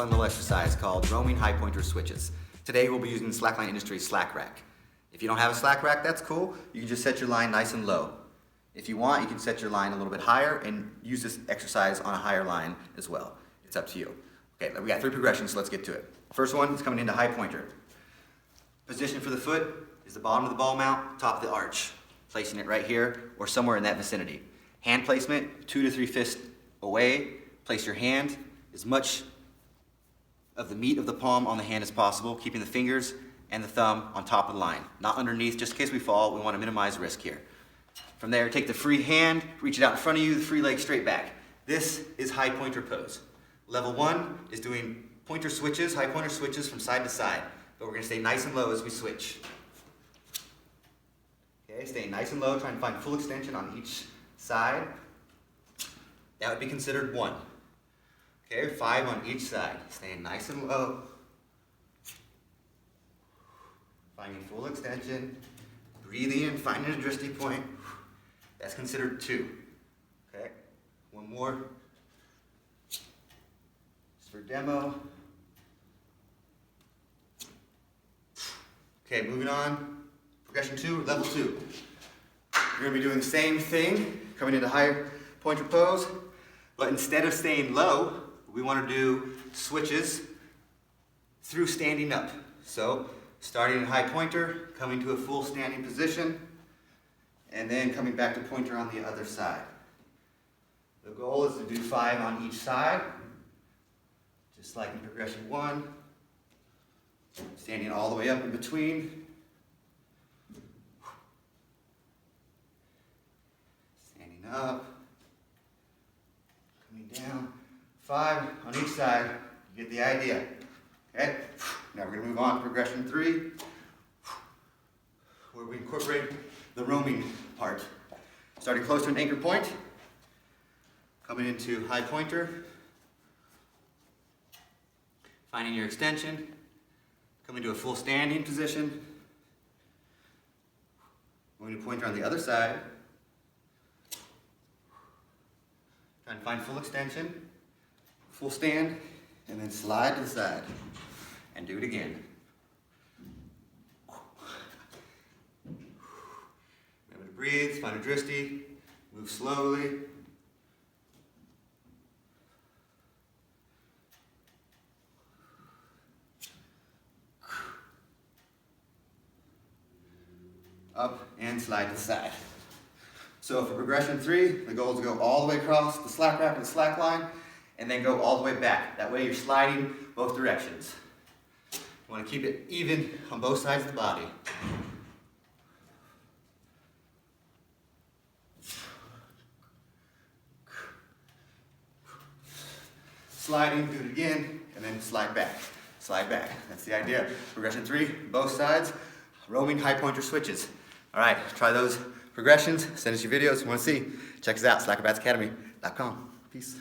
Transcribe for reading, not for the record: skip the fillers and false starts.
fun little exercise called roaming high pointer switches. Today we'll be using Slackline Industries slack rack. If you don't have a slack rack, that's cool. You can just set your line nice and low. If you want, you can set your line a little bit higher and use this exercise on a higher line as well. It's up to you. Okay, we got 3 progressions, so let's get to it. First one is coming into high pointer. Position for the foot is the bottom of the ball mount, top of the arch. Placing it right here or somewhere in that vicinity. Hand placement, 2 to 3 fists away. Place your hand as much of the meat of the palm on the hand as possible, keeping the fingers and the thumb on top of the line. Not underneath, just in case we fall, we want to minimize risk here. From there, take the free hand, reach it out in front of you, the free leg straight back. This is high pointer pose. Level 1 is doing pointer switches, high pointer switches from side to side. But we're going to stay nice and low as we switch. Okay, staying nice and low, trying to find full extension on each side. That would be considered 1. Okay, 5 on each side. Staying nice and low. Finding full extension. Breathing in, finding a drishti point. That's considered 2. Okay, 1 more. Just for demo. Okay, moving on. Progression 2, level 2. You're going to be doing the same thing, coming into high pointer pose, but instead of staying low, we want to do switches through standing up. So, starting in high pointer, coming to a full standing position, and then coming back to pointer on the other side. The goal is to do 5 on each side, just like in progression 1. Standing all the way up in between. Standing up. Coming down. 5 on each side. You get the idea. Okay? Now we're going to move on to progression 3, where we incorporate the roaming part. Starting close to an anchor point. Coming into high pointer. Finding your extension. Coming to a full standing position. Going to pointer on the other side. Trying to find full extension, full stand, and then slide to the side. And do it again. Remember to breathe, find a drishti, move slowly. Up and slide to the side. So for progression 3, the goal is to go all the way across the slack rack and slack line, and then go all the way back. That way you're sliding both directions. You want to keep it even on both sides of the body. Sliding, do it again, and then slide back. Slide back. That's the idea. Progression 3, both sides, roaming high pointer switches. All right, try those progressions. Send us your videos if you want to see. Check us out, SLACKROBATSacademy.com. Peace.